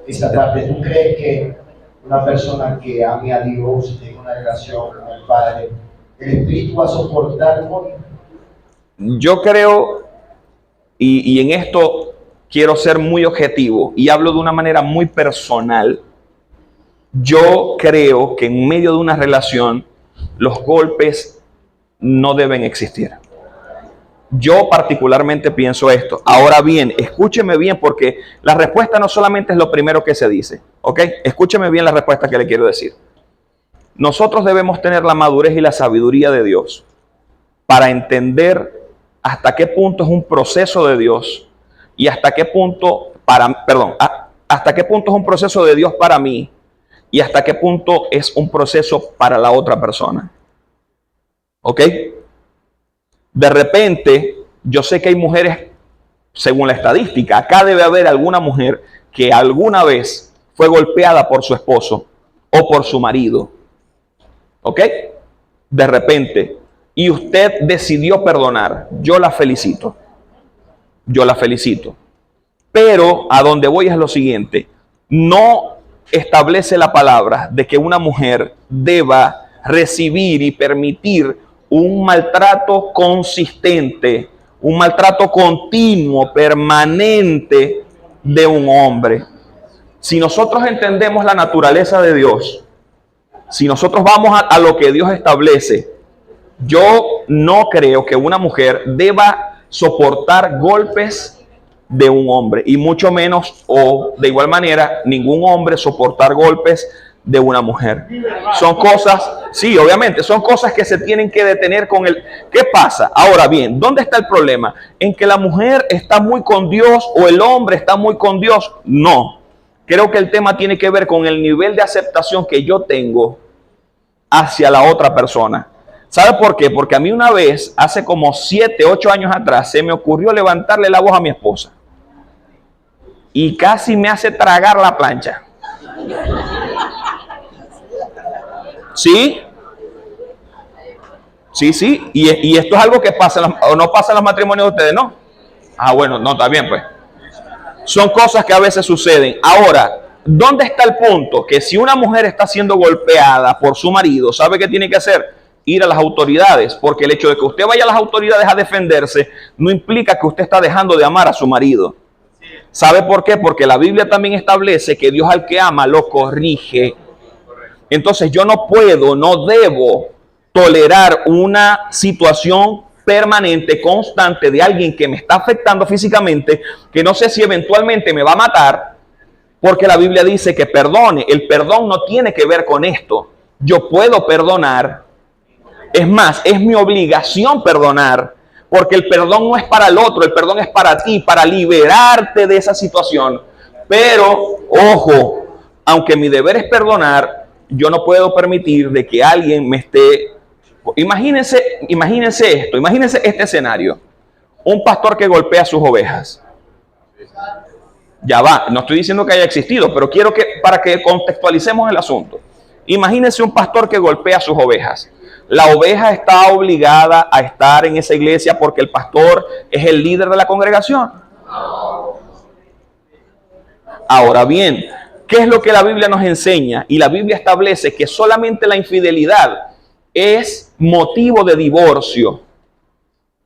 esa parte. ¿Tú crees que una persona que ame a Dios y tenga una relación con el Padre, el Espíritu va a soportar? Yo creo, y en esto quiero ser muy objetivo y hablo de una manera muy personal. Yo creo que en medio de una relación los golpes no deben existir. Yo particularmente pienso esto. Ahora bien, escúcheme bien porque la respuesta no solamente es lo primero que se dice, ¿ok? Escúcheme bien la respuesta que le quiero decir. Nosotros debemos tener la madurez y la sabiduría de Dios para entender hasta qué punto es un proceso de Dios y hasta qué punto hasta qué punto es un proceso de Dios para mí y hasta qué punto es un proceso para la otra persona. ¿Ok? De repente, yo sé que hay mujeres, según la estadística, acá debe haber alguna mujer que alguna vez fue golpeada por su esposo o por su marido. ¿Ok? De repente, y usted decidió perdonar. Yo la felicito. Pero a donde voy es lo siguiente. No establece la palabra de que una mujer deba recibir y permitir un maltrato consistente, un maltrato continuo, permanente de un hombre. Si nosotros entendemos la naturaleza de Dios, si nosotros vamos a lo que Dios establece, yo no creo que una mujer deba soportar golpes de un hombre y mucho menos, o de igual manera, ningún hombre soportar golpes de una mujer. Son cosas, sí, obviamente, son cosas que se tienen que detener con el... ¿Qué pasa? Ahora bien, ¿dónde está el problema? ¿En que la mujer está muy con Dios o el hombre está muy con Dios? No. Creo que el tema tiene que ver con el nivel de aceptación que yo tengo hacia la otra persona. ¿Sabe por qué? Porque a mí una vez, hace como 7, 8 años atrás, se me ocurrió levantarle la voz a mi esposa. Y casi me hace tragar la plancha. ¿Sí? Sí. Y esto es algo que pasa, o no pasa en los matrimonios de ustedes, ¿no? Ah, bueno, no, está bien, pues. Son cosas que a veces suceden. Ahora, ¿dónde está el punto? Que si una mujer está siendo golpeada por su marido, ¿sabe qué tiene que hacer? Ir a las autoridades, porque el hecho de que usted vaya a las autoridades a defenderse no implica que usted está dejando de amar a su marido. ¿Sabe por qué? Porque la Biblia también establece que Dios al que ama lo corrige. Entonces yo no puedo, no debo tolerar una situación permanente, constante de alguien que me está afectando físicamente, que no sé si eventualmente me va a matar, porque la Biblia dice que perdone. El perdón no tiene que ver con esto. Yo puedo perdonar. Es más, es mi obligación perdonar, porque el perdón no es para el otro, el perdón es para ti, para liberarte de esa situación. Pero, ojo, aunque mi deber es perdonar, yo no puedo permitir de que alguien me esté... Imagínense esto, imagínense este escenario. Un pastor que golpea a sus ovejas. Ya va, no estoy diciendo que haya existido, pero quiero que, para que contextualicemos el asunto. Imagínense un pastor que golpea a sus ovejas. La oveja está obligada a estar en esa iglesia porque el pastor es el líder de la congregación. Ahora bien, ¿qué es lo que la Biblia nos enseña? Y la Biblia establece que solamente la infidelidad es motivo de divorcio.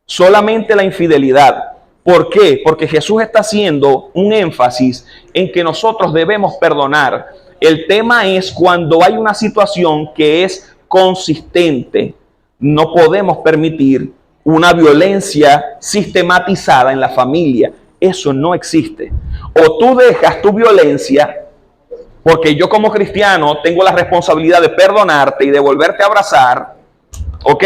Solamente la infidelidad. ¿Por qué? Porque Jesús está haciendo un énfasis en que nosotros debemos perdonar. El tema es cuando hay una situación que es consistente. No podemos permitir una violencia sistematizada en la familia. Eso no existe. O tú dejas tu violencia, porque yo como cristiano tengo la responsabilidad de perdonarte y de volverte a abrazar, ¿ok?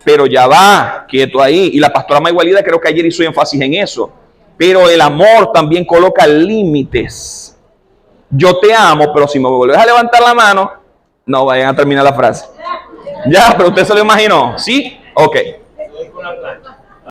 Pero ya va, quieto ahí. Y la pastora Maygualida creo que ayer hizo énfasis en eso. Pero el amor también coloca límites. Yo te amo, pero si me vuelves a levantar la mano, no vayan a terminar la frase. Ya, pero usted se lo imaginó, ¿sí? Ok.